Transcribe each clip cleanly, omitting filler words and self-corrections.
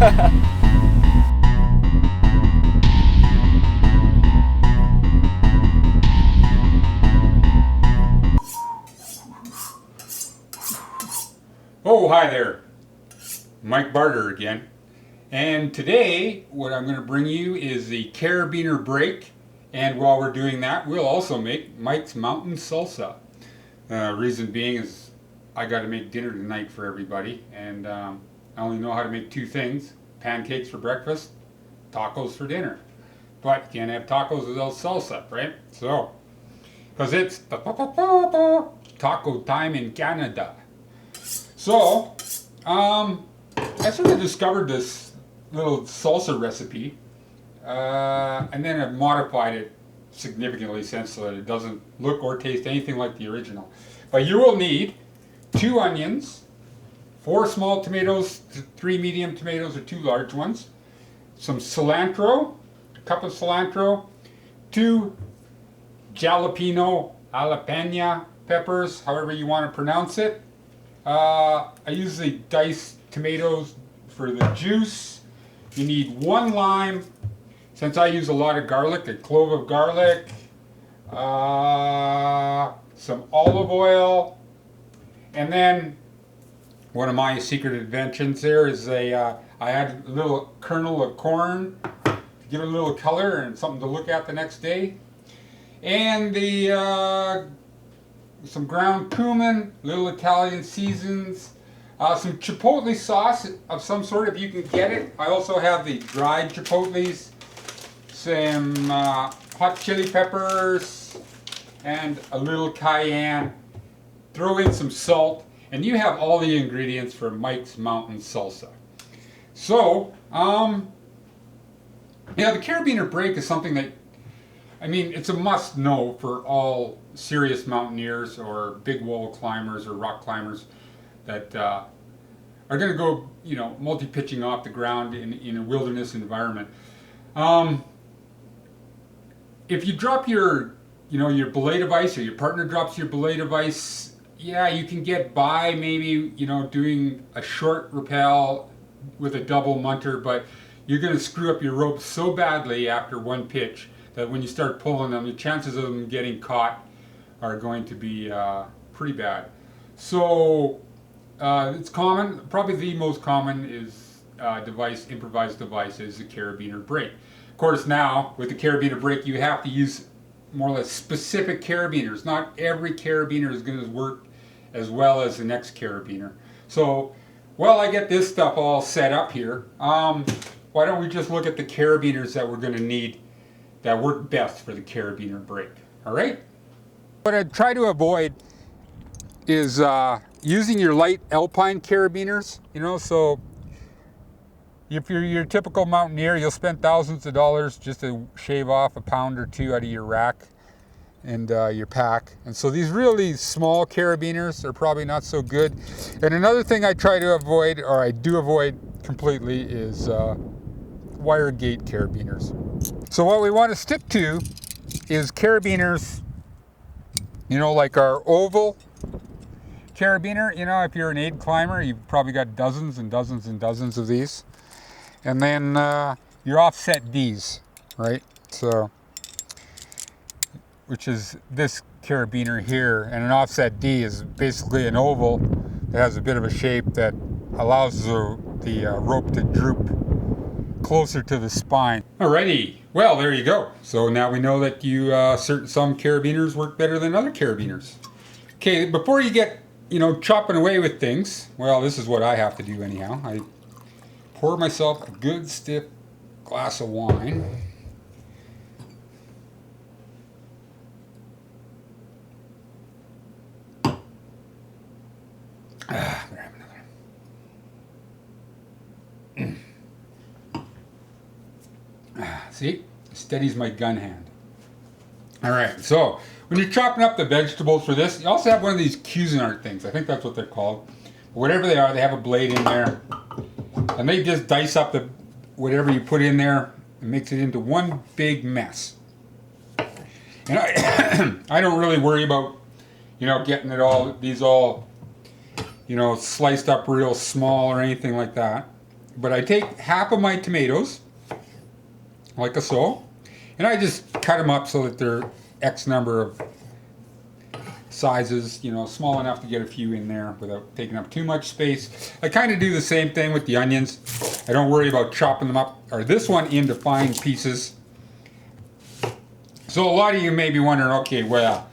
Oh, hi there. Mike Barter again. And today, what I'm going to bring you is the Carabiner break. And while we're doing that, we'll also make Mike's Mountain Salsa. Reason being is I got to make dinner tonight for everybody. And I only know how to make two things. Pancakes for breakfast, tacos for dinner. But you can't have tacos without salsa, right? So, because it's taco time in Canada. So, I sort of discovered this little salsa recipe, and then I've modified it significantly since so that it doesn't look or taste anything like the original. But you will need 2 onions, 4 small tomatoes, 3 medium tomatoes or 2 large ones, some cilantro, a cup of cilantro, 2 jalapeno peppers, however you want to pronounce it. I usually dice tomatoes for the juice. You need 1 lime. Since I use a lot of garlic, a clove of garlic, some olive oil, and then one of my secret inventions there is I add a little kernel of corn to give it a little color and something to look at the next day. And some ground cumin, little Italian seasons, some chipotle sauce of some sort if you can get it. I also have the dried chipotles, some hot chili peppers, and a little cayenne. Throw in some salt, and you have all the ingredients for Mike's Mountain Salsa. So, yeah, the Carabiner break is something that, I mean, it's a must-know for all serious mountaineers or big wall climbers or rock climbers that are going to go, you know, multi-pitching off the ground in a wilderness environment. If you drop your, you know, your belay device or your partner drops your belay device, yeah, you can get by maybe, you know, doing a short rappel with a double munter, but you're going to screw up your rope so badly after one pitch that when you start pulling them, the chances of them getting caught are going to be pretty bad. So it's common, probably the most common is improvised device is the Carabiner break. Of course now, with the Carabiner break, you have to use more or less specific carabiners. Not every carabiner is going to work as well as the next carabiner. So while I get this stuff all set up here, why don't we just look at the carabiners that we're going to need that work best for the Carabiner break. All right? What I try to avoid is using your light alpine carabiners, you know, so if you're your typical mountaineer, you'll spend thousands of dollars just to shave off a pound or 2 out of your rack and your pack. And so these really small carabiners are probably not so good. And another thing I try to avoid, or I do avoid completely, is wire gate carabiners. So what we want to stick to is carabiners, you know, like our oval carabiner. You know, if you're an aid climber, you've probably got dozens and dozens and dozens of these. And then your offset Ds, right? So, which is this carabiner here. And an offset D is basically an oval that has a bit of a shape that allows the rope to droop closer to the spine. Alrighty, well, there you go. So now we know that some carabiners work better than other carabiners. Okay, before you get, you know, chopping away with things, well, this is what I have to do anyhow. I pour myself a good stiff glass of wine. Better have another. See, steadies my gun hand. All right, so when you're chopping up the vegetables for this, you also have one of these Cuisinart things. I think that's what they're called. Whatever they are, they have a blade in there, and they just dice up whatever you put in there and makes it into one big mess. And I don't really worry about, you know, getting these all, you know, sliced up real small or anything like that. But I take half of my tomatoes, like so, and I just cut them up so that they're X number of sizes, you know, small enough to get a few in there without taking up too much space. I kind of do the same thing with the onions. I don't worry about chopping them up, or this one into fine pieces. So a lot of you may be wondering, okay, well,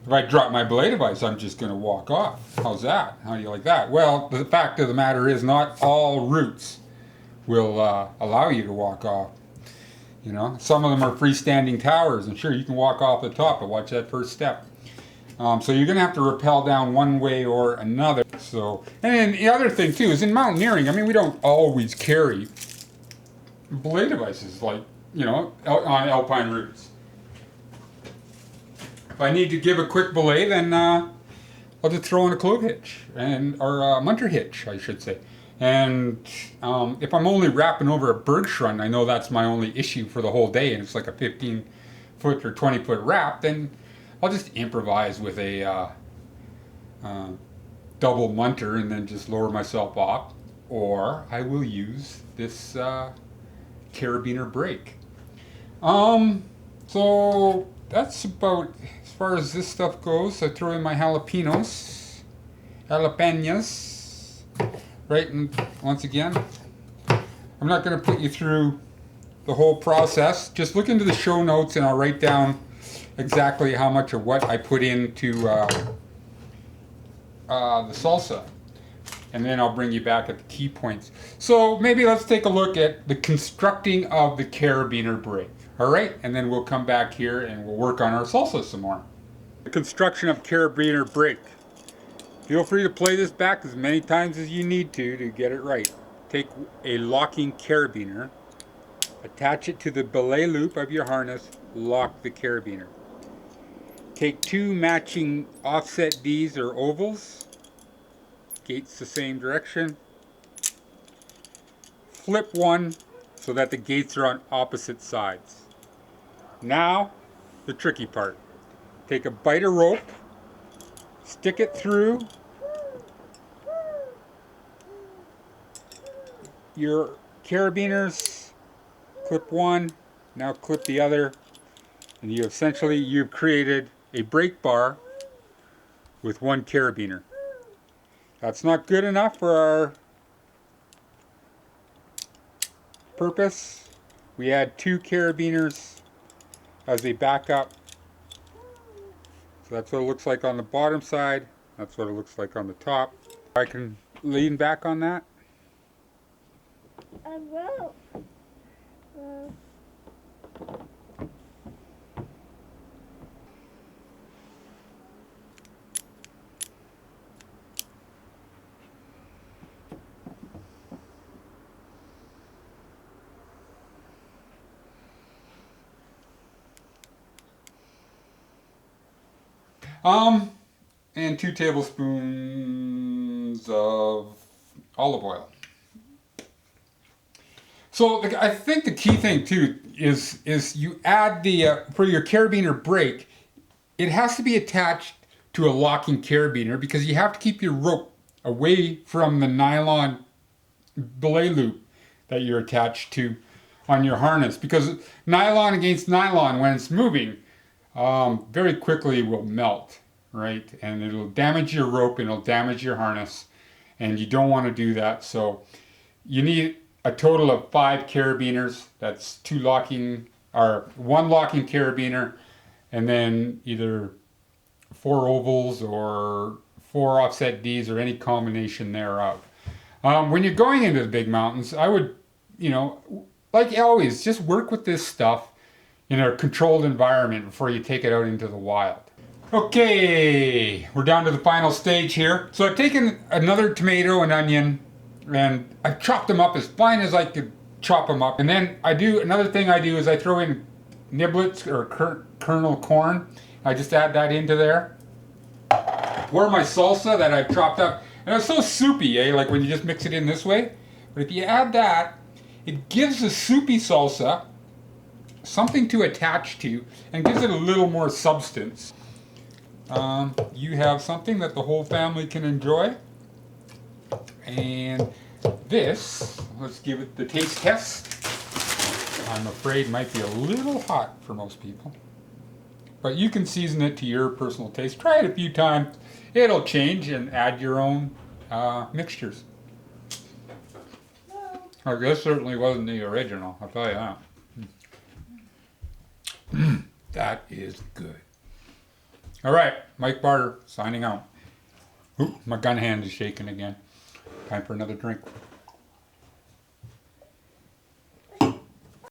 if I drop my blade of ice, I'm just going to walk off. How's that? How do you like that? Well, the fact of the matter is not all roots will allow you to walk off. You know, some of them are freestanding towers, and sure, you can walk off the top, but watch that first step. So you're going to have to rappel down one way or another. So, and then the other thing too is in mountaineering, I mean, we don't always carry belay devices like, you know, on alpine routes. If I need to give a quick belay, then I'll just throw in a clove hitch, or a munter hitch, I should say. And if I'm only wrapping over a bergschrund, I know that's my only issue for the whole day, and it's like a 15-foot or 20-foot wrap, then I'll just improvise with a double munter and then just lower myself off. Or I will use this carabiner brake. So that's about as far as this stuff goes. I throw in my jalapenos, right, and once again, I'm not going to put you through the whole process. Just look into the show notes and I'll write down exactly how much of what I put into the salsa, and then I'll bring you back at the key points. So maybe let's take a look at the constructing of the carabiner brake. All right, and then we'll come back here and we'll work on our salsa some more. The construction of carabiner brake. Feel free to play this back as many times as you need to get it right. Take a locking carabiner, attach it to the belay loop of your harness, lock the carabiner. Take two matching offset Ds or ovals, gates the same direction. Flip one so that the gates are on opposite sides. Now, the tricky part. Take a bite of rope, stick it through your carabiners, clip one, now clip the other, and you've created a brake bar with one carabiner. That's not good enough for our purpose. We add two carabiners as a backup. So that's what it looks like on the bottom side. That's what it looks like on the top. I can lean back on that. I will. And 2 tablespoons of olive oil. So I think the key thing too is you add the, for your carabiner brake, it has to be attached to a locking carabiner because you have to keep your rope away from the nylon belay loop that you're attached to on your harness, because nylon against nylon, when it's moving, very quickly will melt, right? And it'll damage your rope and it'll damage your harness, and you don't want to do that. So you need a total of 5 carabiners. That's 2 locking, or 1 locking carabiner, and then either 4 ovals or 4 offset Ds or any combination thereof. When you're going into the big mountains, I would, like always, just work with this stuff in a controlled environment before you take it out into the wild. Okay, we're down to the final stage here. So I've taken another tomato and onion, and I've chopped them up as fine as I could chop them up. And then another thing I do is I throw in niblets or kernel corn. I just add that into there. Pour my salsa that I've chopped up. And it's so soupy, like when you just mix it in this way. But if you add that, it gives the soupy salsa something to attach to and gives it a little more substance. You have something that the whole family can enjoy. And This, let's give it the taste test. I'm afraid might be a little hot for most people. But you can season it to your personal taste. Try it a few times. It'll change and add your own mixtures. Oh, this certainly wasn't the original, I'll tell you that. That is good. All right, Mike Barter signing out. Ooh, my gun hand is shaking again. Time for another drink.